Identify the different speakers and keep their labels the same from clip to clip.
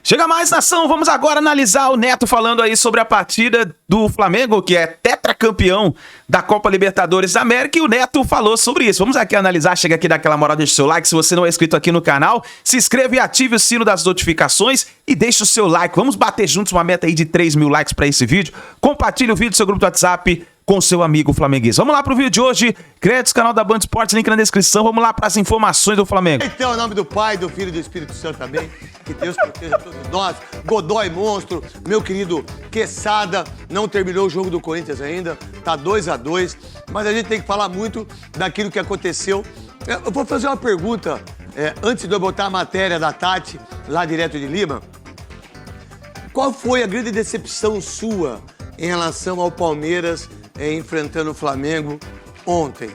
Speaker 1: Chega mais, nação, vamos agora analisar o Neto falando aí sobre a partida do Flamengo, que é tetracampeão da Copa Libertadores da América, e o Neto falou sobre isso. Vamos aqui analisar, chega aqui, dá aquela moral, deixa o seu like, se você não é inscrito aqui no canal, se inscreva e ative o sino das notificações e deixa o seu like. Vamos bater juntos uma meta aí de 3 mil likes para esse vídeo. Compartilhe o vídeo do seu grupo do WhatsApp com seu amigo flamenguista. Vamos lá pro vídeo de hoje, créditos, canal da Band Esportes, link na descrição, vamos lá para as informações do Flamengo.
Speaker 2: Então, em nome do Pai, do Filho e do Espírito Santo também, que Deus proteja todos nós. Godoy Monstro, meu querido Quesada, não terminou o jogo do Corinthians ainda, tá 2-2, mas a gente tem que falar muito daquilo que aconteceu. Eu vou fazer uma pergunta, antes de eu botar a matéria da Tati, lá direto de Lima. Qual foi a grande decepção sua em relação ao Palmeiras enfrentando o Flamengo ontem?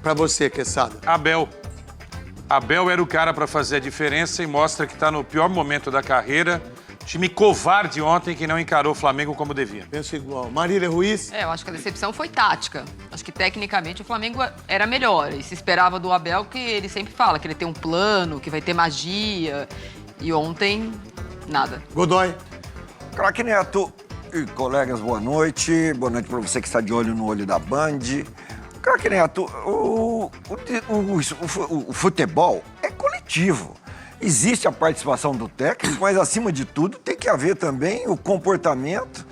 Speaker 2: Pra você, Quesada.
Speaker 3: Abel. Abel era o cara pra fazer a diferença e mostra que tá no pior momento da carreira. Time covarde ontem que não encarou o Flamengo como devia.
Speaker 2: Penso igual. Marília Ruiz?
Speaker 4: Eu acho que a decepção foi tática. Acho que tecnicamente o Flamengo era melhor. E se esperava do Abel, que ele sempre fala, que ele tem um plano, que vai ter magia. E ontem, nada.
Speaker 2: Godoy?
Speaker 5: Craque Neto e colegas, boa noite. Boa noite para você que está de olho no olho da Band. Craque Neto, o futebol é coletivo. Existe a participação do técnico, mas acima de tudo tem que haver também o comportamento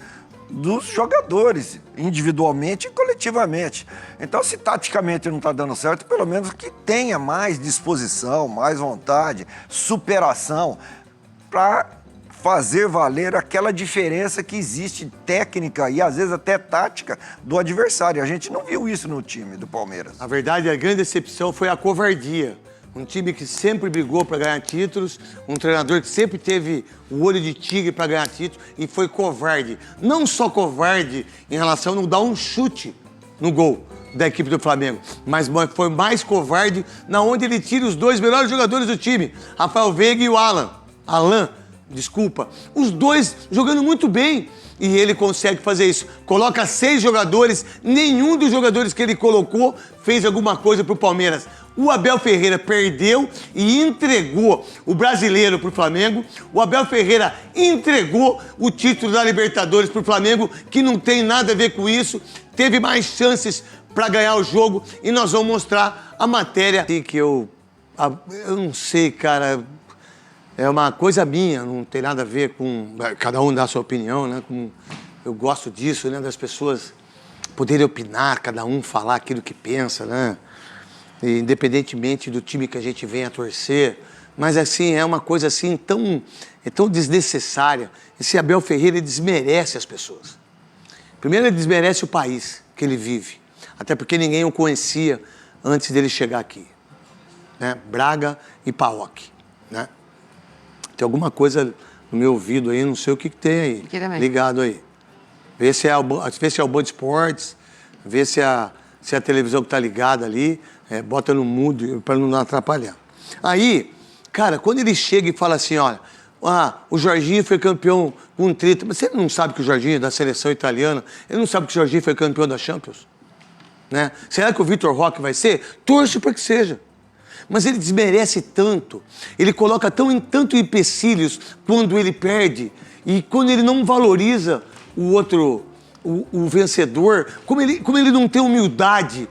Speaker 5: dos jogadores, individualmente e coletivamente. Então, se taticamente não está dando certo, pelo menos que tenha mais disposição, mais vontade, superação para fazer valer aquela diferença que existe técnica e às vezes até tática do adversário. A gente não viu isso no time do Palmeiras.
Speaker 2: Na verdade, a grande decepção foi a covardia. Um time que sempre brigou para ganhar títulos, um treinador que sempre teve o olho de tigre para ganhar títulos e foi covarde. Não só covarde em relação a não dar um chute no gol da equipe do Flamengo, mas foi mais covarde na onde ele tira os dois melhores jogadores do time, Rafael Veiga e o Alan, desculpa. Os dois jogando muito bem. E ele consegue fazer isso. Coloca 6 jogadores, nenhum dos jogadores que ele colocou fez alguma coisa pro Palmeiras. O Abel Ferreira perdeu e entregou o brasileiro pro Flamengo. O Abel Ferreira entregou o título da Libertadores pro Flamengo, que não tem nada a ver com isso. Teve mais chances para ganhar o jogo e nós vamos mostrar a matéria. Que eu não sei, cara. É uma coisa minha, não tem nada a ver com... Cada um dá a sua opinião, né? Eu gosto disso, né? Das pessoas poderem opinar, cada um falar aquilo que pensa, né? E, independentemente do time que a gente venha a torcer. Mas, assim, é uma coisa, assim, tão desnecessária. Esse Abel Ferreira, ele desmerece as pessoas. Primeiro, ele desmerece o país que ele vive. Até porque ninguém o conhecia antes dele chegar aqui. Né? Braga e Paok, né? Tem alguma coisa no meu ouvido aí, não sei o que tem aí.
Speaker 4: Aqui também.
Speaker 2: Ligado aí. Vê se é o Band Esportes, vê se é a televisão que tá ligada ali, bota no mudo para não atrapalhar. Aí, cara, quando ele chega e fala assim, olha, o Jorginho foi campeão com 30, mas você não sabe que o Jorginho é da seleção italiana, ele não sabe que o Jorginho foi campeão da Champions? Né? Será que o Vitor Roque vai ser? Torce para que seja. Mas ele desmerece tanto, ele coloca tanto empecilhos quando ele perde e quando ele não valoriza o outro, o vencedor, como ele não tem humildade,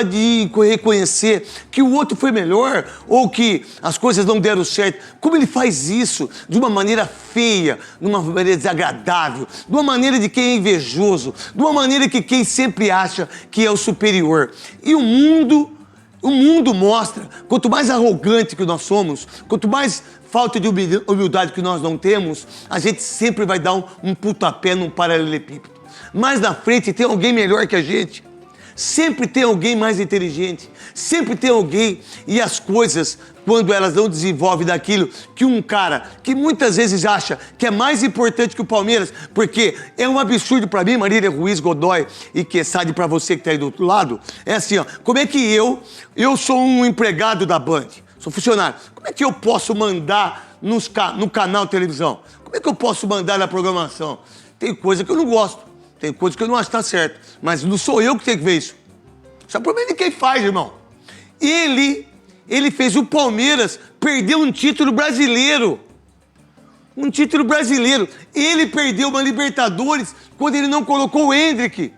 Speaker 2: de reconhecer que o outro foi melhor ou que as coisas não deram certo, como ele faz isso de uma maneira feia, de uma maneira desagradável, de uma maneira de quem é invejoso, de uma maneira que quem sempre acha que é o superior. E o mundo mostra, quanto mais arrogante que nós somos, quanto mais falta de humildade que nós não temos, a gente sempre vai dar um pontapé num paralelepípedo. Mais na frente tem alguém melhor que a gente. Sempre tem alguém mais inteligente. Sempre tem alguém. E as coisas, quando elas não desenvolvem daquilo que um cara que muitas vezes acha que é mais importante que o Palmeiras, porque é um absurdo pra mim, Marília Ruiz, Godoy e Quesada, pra você que tá aí do outro lado, é assim, ó, como é que eu sou um empregado da Band, sou funcionário, como é que eu posso mandar no canal de televisão? Como é que eu posso mandar na programação? Tem coisa que eu não gosto. Tem coisa que eu não acho que tá certo. Mas não sou eu que tenho que ver isso. Isso é o problema de quem faz, irmão. Ele fez o Palmeiras perder um título brasileiro. Um título brasileiro. Ele perdeu uma Libertadores quando ele não colocou o Endrick.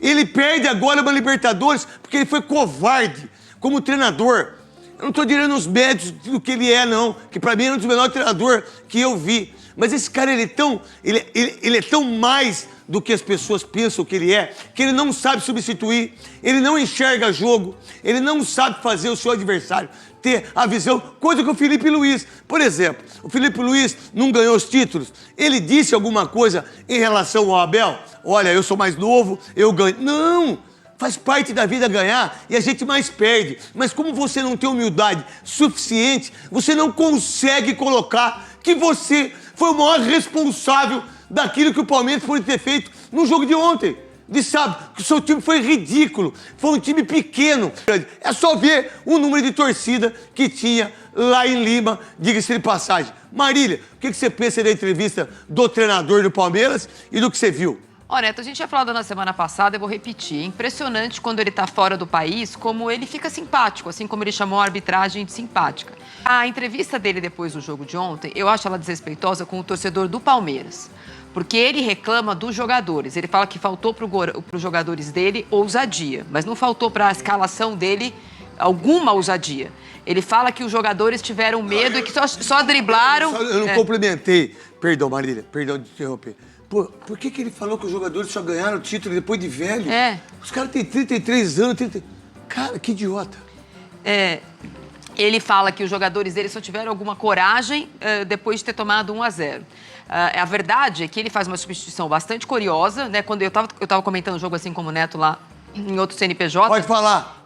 Speaker 2: Ele perde agora uma Libertadores porque ele foi covarde como treinador. Eu não estou tirando os méritos do que ele é, não. Que para mim é um dos melhores treinadores que eu vi. Mas esse cara, ele é tão mais do que as pessoas pensam que ele não sabe substituir, ele não enxerga jogo, ele não sabe fazer o seu adversário ter a visão, coisa que o Felipe Luiz. Por exemplo, o Felipe Luiz não ganhou os títulos, ele disse alguma coisa em relação ao Abel? Olha, eu sou mais novo, eu ganho. Não! Faz parte da vida ganhar e a gente mais perde. Mas como você não tem humildade suficiente, você não consegue colocar que você foi o maior responsável daquilo que o Palmeiras pode ter feito no jogo de ontem. De sábado, que o seu time foi ridículo, foi um time pequeno. É só ver o número de torcida que tinha lá em Lima, diga-se de passagem. Marília, o que você pensa da entrevista do treinador do Palmeiras e do que você viu?
Speaker 4: Ó, Neto, a gente tinha falado na semana passada, eu vou repetir. É impressionante quando ele tá fora do país, como ele fica simpático, assim como ele chamou a arbitragem de simpática. A entrevista dele depois do jogo de ontem, eu acho ela desrespeitosa com o torcedor do Palmeiras. Porque ele reclama dos jogadores. Ele fala que faltou para os jogadores dele ousadia, mas não faltou para a escalação dele alguma ousadia. Ele fala que os jogadores tiveram medo e que só driblaram...
Speaker 2: Eu não complementei. Perdão, Marília, perdão de interromper. Por que ele falou que os jogadores só ganharam o título depois de velho? Os caras têm 33 anos, Cara, que idiota.
Speaker 4: Ele fala que os jogadores dele só tiveram alguma coragem depois de ter tomado 1-0. A verdade é que ele faz uma substituição bastante curiosa, né? Quando eu tava comentando o jogo assim como o Neto lá em outro CNPJ.
Speaker 2: Pode falar.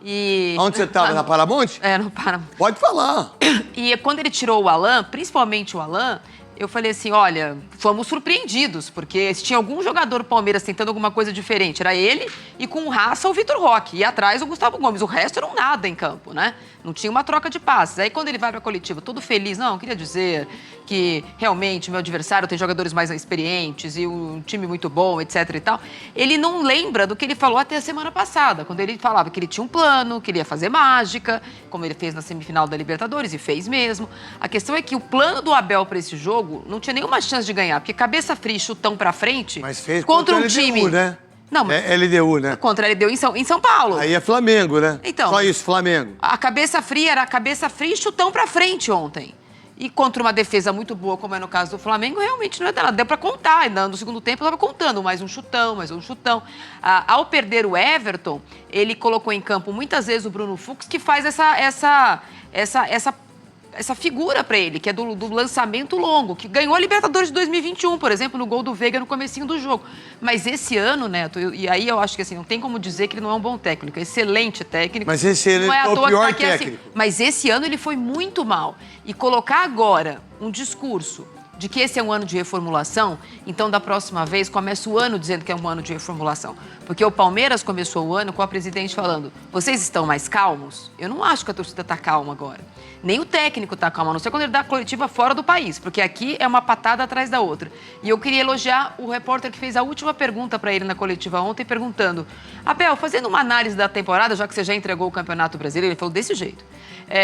Speaker 2: Onde você estava? Na Paramount?
Speaker 4: No Paramount.
Speaker 2: Pode falar.
Speaker 4: E quando ele tirou o Alan, principalmente o Alan, eu falei assim, olha, fomos surpreendidos, porque se tinha algum jogador do Palmeiras tentando alguma coisa diferente, era ele e com raça o Vitor Roque. E atrás o Gustavo Gomes. O resto era um nada em campo, né? Não tinha uma troca de passes. Aí quando ele vai pra coletiva todo feliz, não, queria dizer que realmente meu adversário tem jogadores mais experientes e um time muito bom, etc e tal. Ele não lembra do que ele falou até a semana passada, quando ele falava que ele tinha um plano, que ele ia fazer mágica, como ele fez na semifinal da Libertadores e fez mesmo. A questão é que o plano do Abel pra esse jogo não tinha nenhuma chance de ganhar, porque cabeça fria e chutão pra frente,
Speaker 2: mas fez
Speaker 4: contra um
Speaker 2: LDU,
Speaker 4: time...
Speaker 2: né?
Speaker 4: Não, mas
Speaker 2: é LDU, né?
Speaker 4: Contra a LDU em São Paulo.
Speaker 2: Aí é Flamengo, né?
Speaker 4: Então,
Speaker 2: só isso, Flamengo.
Speaker 4: A cabeça fria era a cabeça fria e chutão pra frente ontem. E contra uma defesa muito boa, como é no caso do Flamengo, realmente não é nada. Deu pra contar. Ainda no segundo tempo, eu tava contando mais um chutão, mais um chutão. Ao perder o Everton, ele colocou em campo muitas vezes o Bruno Fux, que faz essa figura pra ele, que é do lançamento longo, que ganhou a Libertadores de 2021, por exemplo, no gol do Veiga no comecinho do jogo. Mas esse ano, Neto, e aí eu acho que assim, não tem como dizer que ele não é um bom técnico, é excelente técnico.
Speaker 2: Mas esse ano é o pior técnico.
Speaker 4: Assim, mas esse ano ele foi muito mal. E colocar agora um discurso de que esse é um ano de reformulação, então da próxima vez começa o ano dizendo que é um ano de reformulação. Porque o Palmeiras começou o ano com a presidente falando, vocês estão mais calmos? Eu não acho que a torcida está calma agora. Nem o técnico está calmo, a não ser quando ele dá a coletiva fora do país, porque aqui é uma patada atrás da outra. E eu queria elogiar o repórter que fez a última pergunta para ele na coletiva ontem, perguntando, Abel, fazendo uma análise da temporada, já que você já entregou o Campeonato Brasileiro, ele falou desse jeito.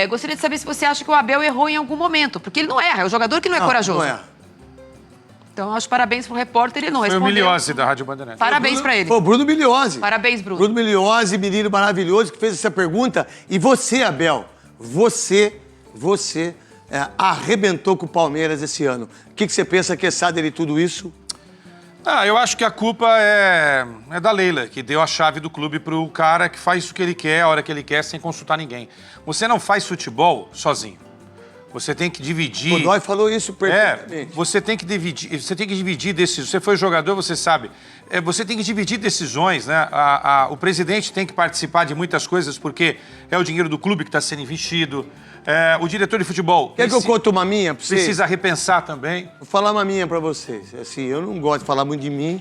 Speaker 4: Gostaria de saber se você acha que o Abel errou em algum momento, porque ele não erra, é o jogador que não é corajoso.
Speaker 2: Não é.
Speaker 4: Então, eu acho parabéns pro repórter, ele não respondeu.
Speaker 3: Foi o Milhose da Rádio Bandeirantes.
Speaker 4: Parabéns pra ele.
Speaker 2: Foi o Bruno Milhose.
Speaker 4: Parabéns, Bruno.
Speaker 2: Bruno Milhose, menino maravilhoso, que fez essa pergunta. E você, Abel, você arrebentou com o Palmeiras esse ano. O que você pensa que é sabe de tudo isso?
Speaker 3: Eu acho que a culpa é da Leila, que deu a chave do clube pro cara que faz o que ele quer, a hora que ele quer, sem consultar ninguém. Você não faz futebol sozinho. Você tem que dividir...
Speaker 2: O Godoy falou isso perfeitamente.
Speaker 3: Você tem que dividir decisões. Você foi jogador, você sabe. Você tem que dividir decisões, né? O presidente tem que participar de muitas coisas, porque é o dinheiro do clube que está sendo investido. O diretor de futebol...
Speaker 2: Quer que eu conte uma minha pra você?
Speaker 3: Precisa repensar também.
Speaker 2: Vou falar uma minha pra vocês. Assim, eu não gosto de falar muito de mim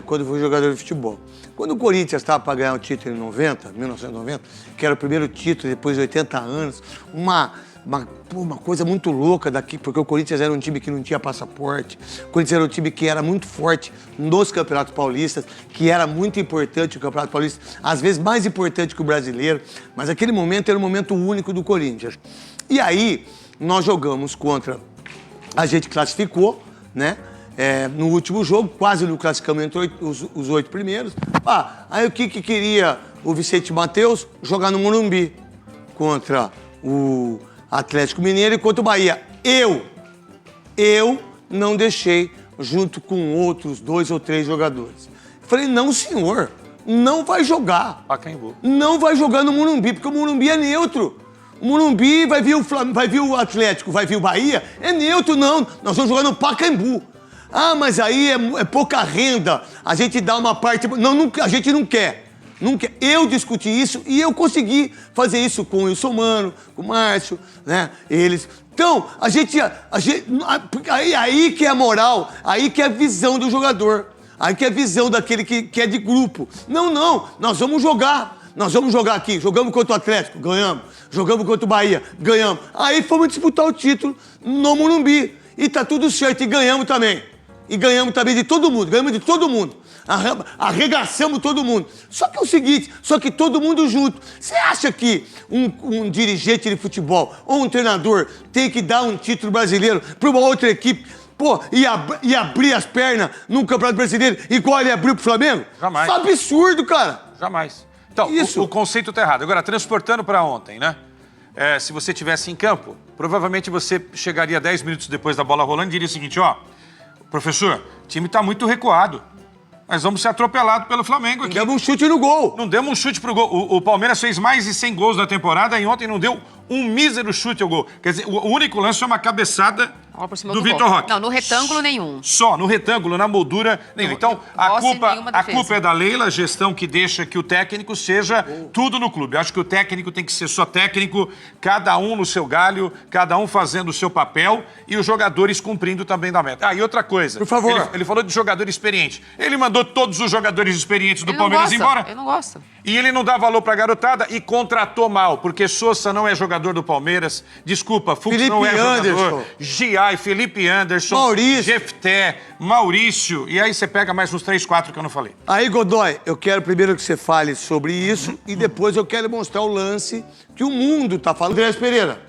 Speaker 2: quando fui jogador de futebol. Quando o Corinthians estava para ganhar o título em 1990, que era o primeiro título depois de 80 anos, uma coisa muito louca daqui, porque o Corinthians era um time que não tinha passaporte, o Corinthians era um time que era muito forte nos campeonatos paulistas, que era muito importante o campeonato paulista, às vezes mais importante que o brasileiro, mas aquele momento era um momento único do Corinthians. E aí, nós jogamos contra a gente classificou, né? No último jogo, quase no classificamos entre os 8 primeiros. Aí o que queria o Vicente Matheus? Jogar no Morumbi contra o Atlético Mineiro e contra o Bahia. Eu não deixei, junto com outros 2 ou 3 jogadores. Falei, não, senhor, não vai jogar.
Speaker 3: Pacaembu.
Speaker 2: Não vai jogar no Morumbi, porque o Morumbi é neutro. O Morumbi vai vir o Atlético, vai vir o Bahia, é neutro, não. Nós vamos jogar no Pacaembu. Mas aí é pouca renda, a gente dá uma parte... Não, a gente não quer. Não quer. Eu discuti isso e eu consegui fazer isso com o Wilson Mano, com o Márcio, né? Eles... Então, aí que é a moral, aí que é a visão do jogador, aí que é a visão daquele que é de grupo. Não, nós vamos jogar. Nós vamos jogar aqui. Jogamos contra o Atlético, ganhamos. Jogamos contra o Bahia, ganhamos. Aí fomos disputar o título no Morumbi. E tá tudo certo, e ganhamos também. E ganhamos também de todo mundo, ganhamos de todo mundo. Arregaçamos todo mundo. Só que é o seguinte, só que todo mundo junto. Você acha que um dirigente de futebol ou um treinador tem que dar um título brasileiro para uma outra equipe, e abrir as pernas num Campeonato Brasileiro igual ele abriu pro Flamengo?
Speaker 3: Jamais.
Speaker 2: Isso é absurdo, cara.
Speaker 3: Jamais. Então, o conceito tá errado. Agora, transportando para ontem, né? Se você estivesse em campo, provavelmente você chegaria 10 minutos depois da bola rolando e diria o seguinte, professor, o time tá muito recuado. Nós vamos ser atropelados pelo Flamengo aqui.
Speaker 2: Demos um chute no gol.
Speaker 3: Não demos um chute pro gol. O Palmeiras fez mais de 100 gols na temporada e ontem não deu um mísero chute ao gol. Quer dizer, o único lance foi uma cabeçada do Vitor Roque.
Speaker 4: Não, no retângulo nenhum.
Speaker 3: Só, no retângulo, na moldura nenhum. Então, a culpa é da Leila, a gestão que deixa que o técnico seja tudo no clube. Eu acho que o técnico tem que ser só técnico, cada um no seu galho, cada um fazendo o seu papel e os jogadores cumprindo também da meta. E outra coisa.
Speaker 2: Por favor.
Speaker 3: Ele falou de jogador experiente. Ele mandou todos os jogadores experientes do Palmeiras embora.
Speaker 4: Ele não gosta.
Speaker 3: E ele não dá valor pra garotada e contratou mal, porque Sousa não é jogador do Palmeiras. Desculpa, Fux não é jogador. Giai, Felipe Anderson,
Speaker 2: Maurício.
Speaker 3: Jefté, Maurício. E aí você pega mais uns 3, 4 que eu não falei.
Speaker 2: Aí, Godoy, eu quero primeiro que você fale sobre isso e depois eu quero mostrar o lance que o mundo tá falando. Andrés Pereira,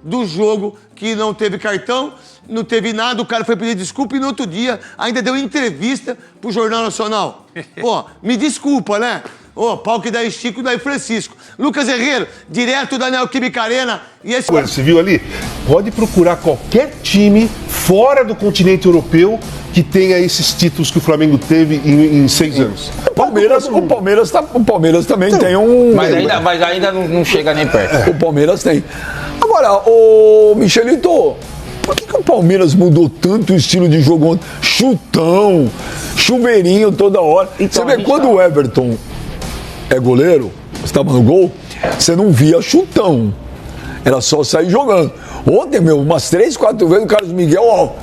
Speaker 2: do jogo que não teve cartão, não teve nada, o cara foi pedir desculpa e no outro dia ainda deu entrevista pro Jornal Nacional. Me desculpa, né? Pau que dá Chico, daí Francisco. Lucas Herrero, direto da Neoquímica Arena. E esse...
Speaker 6: Você viu ali? Pode procurar qualquer time fora do continente europeu que tenha esses títulos que o Flamengo teve em 6 anos.
Speaker 7: O Palmeiras também tem um...
Speaker 8: Mas ainda não chega nem perto.
Speaker 7: O Palmeiras tem. Agora, o Michelito, por que o Palmeiras mudou tanto o estilo de jogo ontem? Chutão, chuveirinho toda hora. Então, você vê quando o Everton é goleiro, estava no gol, você não via chutão. Era só sair jogando. Ontem, umas 3, 4 vezes o Carlos Miguel,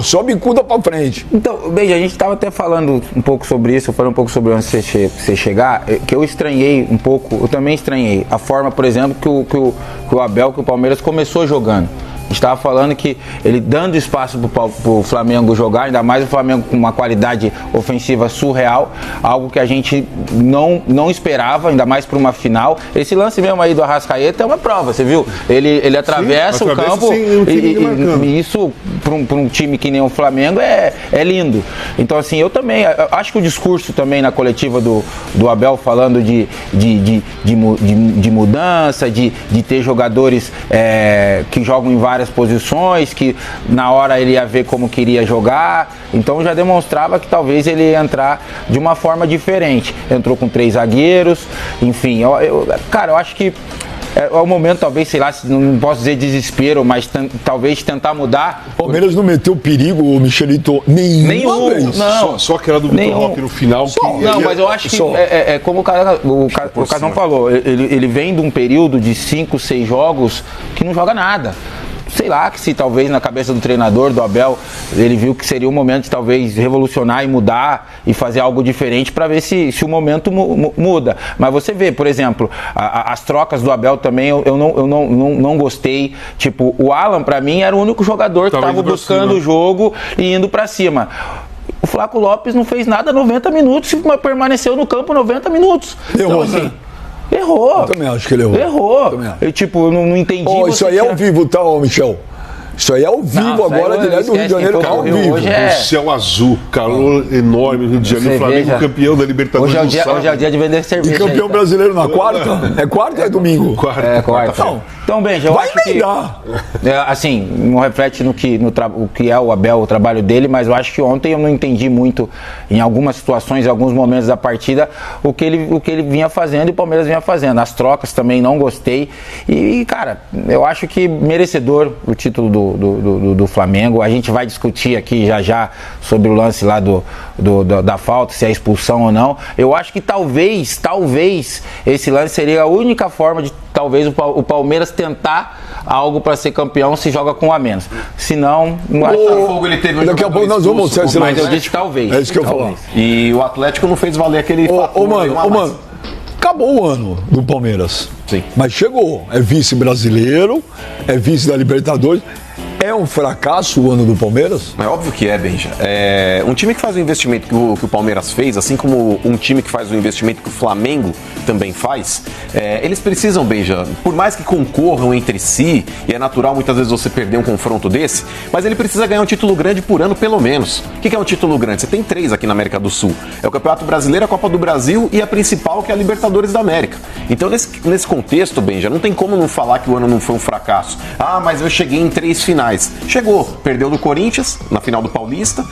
Speaker 7: só bicuda pra frente.
Speaker 8: Então, Beija, a gente tava até falando um pouco sobre isso, eu falei um pouco sobre antes de você chegar, que eu estranhei um pouco, eu também estranhei a forma, por exemplo, que o Abel, que o Palmeiras começou jogando. A gente estava falando que ele dando espaço pro Flamengo jogar, ainda mais o Flamengo com uma qualidade ofensiva surreal, algo que a gente não esperava, ainda mais para uma final. Esse lance mesmo aí do Arrascaeta é uma prova, você viu? Ele atravessa o campo e isso para um time que nem o Flamengo é lindo. Então assim, eu também acho que o discurso também na coletiva do Abel falando de mudança, de ter jogadores que jogam em várias posições, que na hora ele ia ver como queria jogar, então já demonstrava que talvez ele ia entrar de uma forma diferente. Entrou com 3 zagueiros, enfim, cara, eu acho que é o momento, talvez, sei lá, não posso dizer desespero, mas talvez tentar mudar.
Speaker 7: O Palmeiras não meteu perigo, o Michelito, nenhuma vez.
Speaker 6: Não. Só aquela do Vitor Roque no final.
Speaker 8: Não, mas eu acho que como o Casão falou, ele vem de um período de 5, 6 jogos que não joga nada. Sei lá, que se talvez na cabeça do treinador, do Abel, ele viu que seria um momento de talvez revolucionar e mudar e fazer algo diferente para ver se o momento muda. Mas você vê, por exemplo, as trocas do Abel também eu não gostei. Tipo, o Alan, para mim, era o único jogador que estava buscando o jogo e indo para cima. O Flaco Lopes não fez nada 90 minutos e permaneceu no campo 90 minutos.
Speaker 7: Então, assim,
Speaker 8: errou.
Speaker 7: Eu também acho que ele errou.
Speaker 8: Eu não entendi.
Speaker 7: Isso aí é ao vivo, tá, Michel? Isso aí é ao vivo
Speaker 8: Não,
Speaker 7: agora, direto do Rio de Janeiro,
Speaker 8: esquece,
Speaker 7: ao
Speaker 8: Rio
Speaker 7: vivo.
Speaker 8: hoje é-
Speaker 6: O céu azul, calor enorme no Rio de Janeiro,
Speaker 8: Você
Speaker 6: Flamengo
Speaker 8: veja.
Speaker 6: campeão da Libertadores.
Speaker 8: Hoje é o
Speaker 6: no
Speaker 8: dia,
Speaker 6: sábado.
Speaker 8: hoje é o dia de vender
Speaker 7: E
Speaker 8: cerveja.
Speaker 7: campeão
Speaker 8: aí,
Speaker 7: brasileiro na quarta? É quarta ou é domingo?
Speaker 8: Quarta. Então, Benja, eu
Speaker 7: Vai
Speaker 8: acho que...
Speaker 7: emendar.
Speaker 8: Assim, não reflete o que é o Abel, o trabalho dele, mas eu acho que ontem eu não entendi muito, em algumas situações, em alguns momentos da partida, o que ele vinha fazendo e o Palmeiras vinha fazendo. As trocas também não gostei. E, cara, eu acho que merecedor o título do Flamengo. A gente vai discutir aqui já sobre o lance lá da falta, se é expulsão ou não. Eu acho que talvez esse lance seria a única forma de talvez o Palmeiras tentar algo para ser campeão se joga com um a menos. Se não, não acho.
Speaker 3: Botafogo, ele teve um
Speaker 7: Daqui a pouco nós vamos mostrar esse
Speaker 8: Mas
Speaker 7: lance.
Speaker 8: eu disse talvez.
Speaker 7: É isso que eu falo.
Speaker 9: E o Atlético não fez valer aquele fator,
Speaker 7: Mano, acabou o ano do Palmeiras.
Speaker 9: Sim.
Speaker 7: Mas chegou. É vice brasileiro, é vice da Libertadores. É um fracasso o ano do Palmeiras?
Speaker 9: É óbvio que é, Benja. Um time que faz o investimento que o Palmeiras fez, assim como um time que faz o investimento que o Flamengo também faz, eles precisam, Benja, por mais que concorram entre si, e é natural muitas vezes você perder um confronto desse, mas ele precisa ganhar um título grande por ano, pelo menos. O que é um título grande? Você tem 3 aqui na América do Sul. É o Campeonato Brasileiro, a Copa do Brasil e a principal, que é a Libertadores da América. Então, nesse contexto, Benja, não tem como não falar que o ano não foi um fracasso. Ah, mas eu cheguei em 3 finais. Chegou, perdeu do Corinthians na final do Paulista,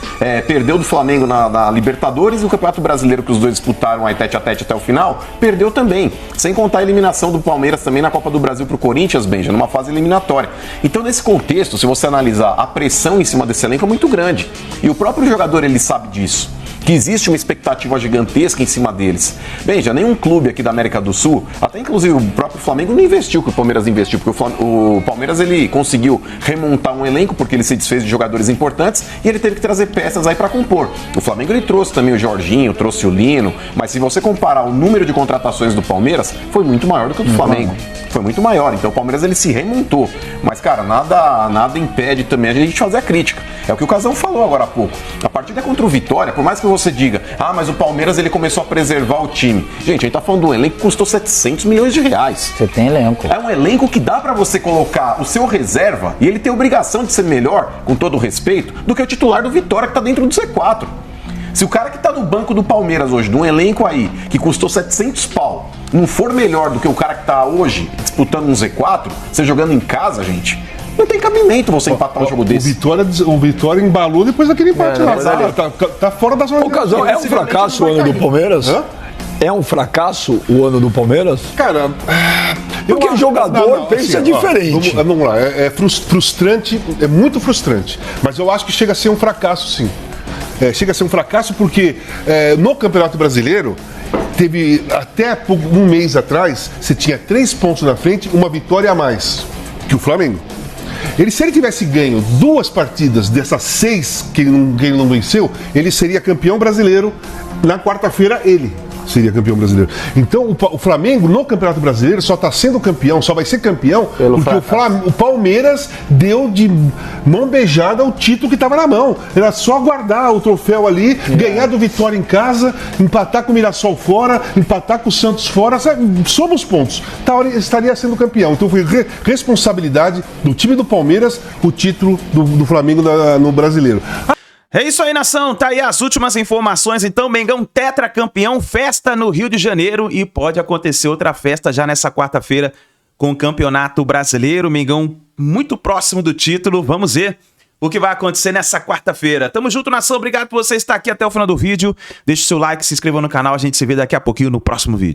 Speaker 9: perdeu do Flamengo na Libertadores e o Campeonato Brasileiro que os dois disputaram aí tete a tete até o final, perdeu também. Sem contar a eliminação do Palmeiras também na Copa do Brasil pro Corinthians, Benja, numa fase eliminatória. Então, nesse contexto, se você analisar, a pressão em cima desse elenco é muito grande. E o próprio jogador, ele sabe disso, que existe uma expectativa gigantesca em cima deles. Benja, nenhum clube aqui da América do Sul, até inclusive o próprio Flamengo não investiu o que o Palmeiras investiu, porque o Palmeiras ele conseguiu remontar um elenco porque ele se desfez de jogadores importantes e ele teve que trazer peças aí para compor. O Flamengo ele trouxe também o Jorginho, trouxe o Lino, mas se você comparar o número de contratações do Palmeiras, foi muito maior do que o do Flamengo. Foi muito maior, então o Palmeiras ele se remontou. Mas, cara, nada impede também a gente fazer a crítica. É o que o Casão falou agora há pouco. A partida é contra o Vitória, por mais que você diga, mas o Palmeiras ele começou a preservar o time. Gente, a gente tá falando de um elenco que custou 700 milhões de reais.
Speaker 8: Você tem elenco.
Speaker 9: É um elenco que dá pra você colocar o seu reserva e ele tem a obrigação de ser melhor, com todo o respeito, do que o titular do Vitória que tá dentro do Z4. Se o cara que tá no banco do Palmeiras hoje, de um elenco aí, que custou 700 pau, não for melhor do que o cara que tá hoje disputando um Z4, você jogando em casa, gente, não tem cabimento você empatar um jogo desse.
Speaker 6: O Vitória embalou depois daquele empate lá. Tá fora da zona
Speaker 7: Ô, Casal, é um fracasso o ano do Palmeiras?
Speaker 6: Hã?
Speaker 7: É um fracasso o ano do Palmeiras?
Speaker 6: Cara,
Speaker 7: Porque o jogador pensa diferente.
Speaker 6: Vamos lá, é frustrante, é muito frustrante. Mas eu acho que chega a ser um fracasso, sim. Chega a ser um fracasso porque no Campeonato Brasileiro, teve até um mês atrás, você tinha 3 pontos na frente, uma vitória a mais que o Flamengo. Se ele tivesse ganho 2 partidas dessas 6 que ele não venceu, ele seria campeão brasileiro. Na quarta-feira, ele seria campeão brasileiro. Então, o Flamengo, no Campeonato Brasileiro, só está sendo campeão, só vai ser campeão porque o Palmeiras deu de mão beijada o título que estava na mão. Era só guardar o troféu ali, ganhar do Vitória em casa, empatar com o Mirassol fora, empatar com o Santos fora, soma os pontos. Estaria sendo campeão. Então, foi responsabilidade do time do Palmeiras o título do Flamengo no Brasileiro.
Speaker 1: É isso aí, nação. Tá aí as últimas informações. Então, Mengão tetracampeão, festa no Rio de Janeiro e pode acontecer outra festa já nessa quarta-feira com o Campeonato Brasileiro. Mengão muito próximo do título. Vamos ver o que vai acontecer nessa quarta-feira. Tamo junto, nação. Obrigado por você estar aqui até o final do vídeo. Deixe seu like, se inscreva no canal. A gente se vê daqui a pouquinho no próximo vídeo.